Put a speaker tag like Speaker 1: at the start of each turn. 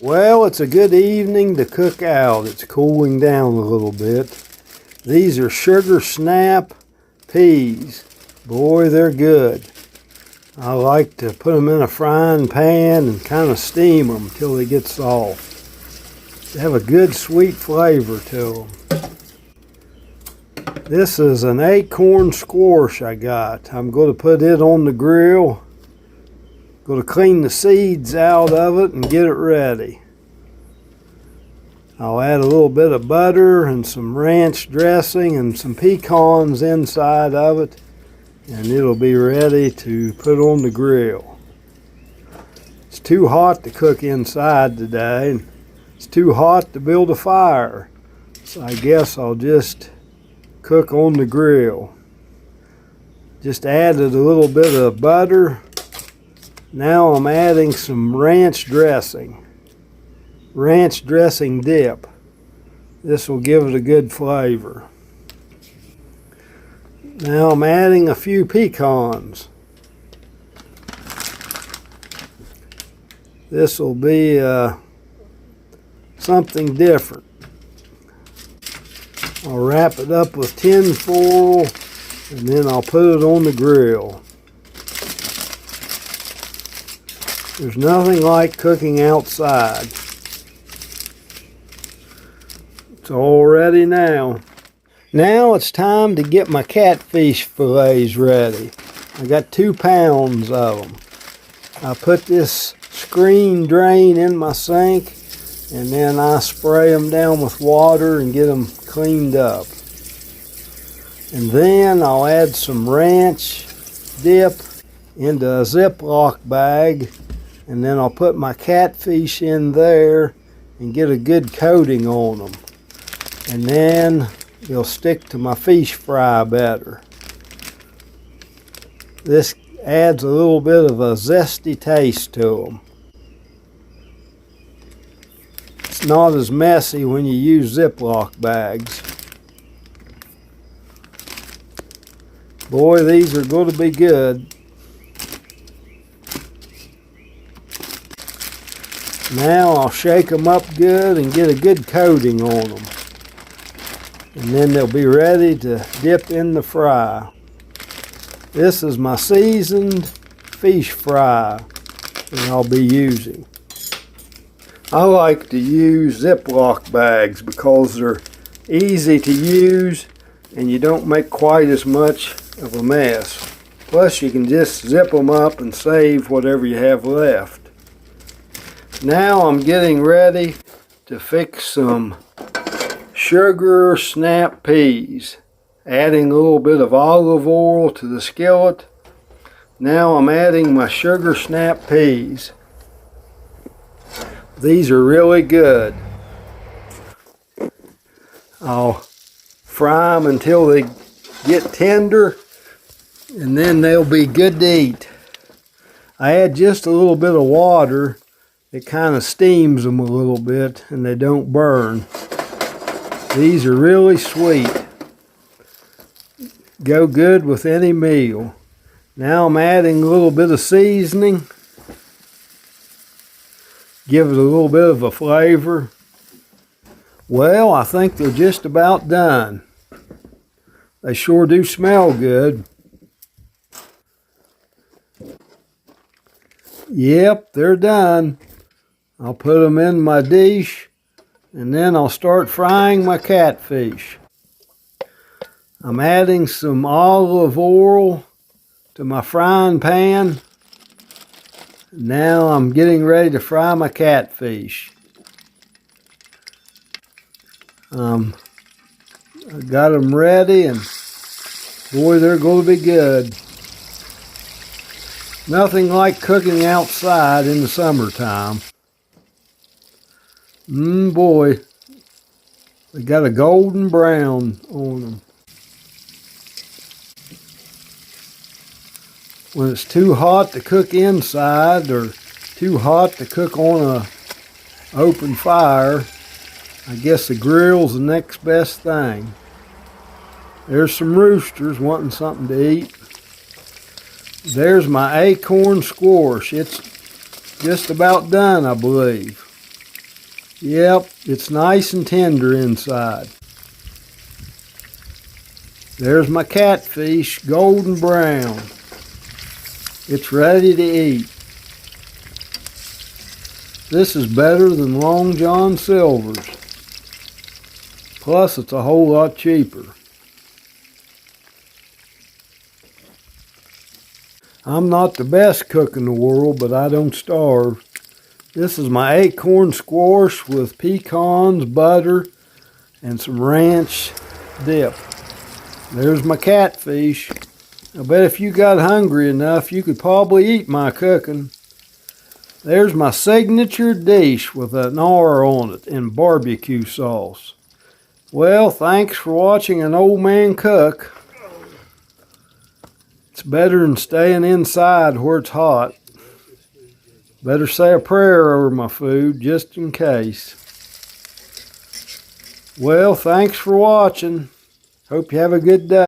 Speaker 1: Well, it's a good evening to cook out. It's cooling down a little bit. These are sugar snap peas. Boy, they're good. I like to put them in a frying pan and kind of steam them until they get soft. They have a good sweet flavor to them. This is an acorn squash I got. I'm going to put it on the grill. Going to clean the seeds out of it and get it ready. I'll add a little bit of butter and some ranch dressing and some pecans inside of it, and it'll be ready to put on the grill. It's too hot to cook inside today, and it's too hot to build a fire, so I guess I'll just cook on the grill. Just added a little bit of butter. Now I'm adding some ranch dressing dip. This will give it a good flavor. Now I'm adding a few pecans. This will be something different. I'll wrap it up with tin foil and then I'll put it on the grill. There's nothing like cooking outside. It's all ready now. Now it's time to get my catfish fillets ready. I got 2 pounds of them. I put this screen drain in my sink and then I spray them down with water and get them cleaned up. And then I'll add some ranch dip into a Ziploc bag, and then I'll put my catfish in there and get a good coating on them. And then it'll stick to my fish fry better. This adds a little bit of a zesty taste to them. It's not as messy when you use Ziploc bags. Boy, these are going to be good. Now I'll shake them up good and get a good coating on them. And then they'll be ready to dip in the fry. This is my seasoned fish fry that I'll be using. I like to use Ziploc bags because they're easy to use and you don't make quite as much of a mess. Plus you can just zip them up and save whatever you have left. Now I'm getting ready to fix some sugar snap peas. Adding a little bit of olive oil to the skillet. Now I'm adding my sugar snap peas. These are really good. I'll fry them until they get tender and then they'll be good to eat. I add just a little bit of water. It kind of steams them a little bit and they don't burn. These are really sweet. Go good with any meal. Now I'm adding a little bit of seasoning. Give it a little bit of a flavor. Well, I think they're just about done. They sure do smell good. Yep, they're done. I'll put them in my dish and then I'll start frying my catfish. I'm adding some olive oil to my frying pan. Now I'm getting ready to fry my catfish. I got them ready and boy, they're going to be good. Nothing like cooking outside in the summertime. Boy, they got a golden brown on them. When it's too hot to cook inside or too hot to cook on a open fire, I guess the grill's the next best thing. There's some roosters wanting something to eat. There's my acorn squash. It's just about done, I believe. Yep, it's nice and tender inside. There's my catfish, golden brown. It's ready to eat. This is better than Long John Silver's. Plus, it's a whole lot cheaper. I'm not the best cook in the world, but I don't starve. This is my acorn squash with pecans, butter, and some ranch dip. There's my catfish. I bet if you got hungry enough, you could probably eat my cooking. There's my signature dish with an R on it and barbecue sauce. Well, thanks for watching an old man cook. It's better than staying inside where it's hot. Better say a prayer over my food just in case. Well, thanks for watching. Hope you have a good day.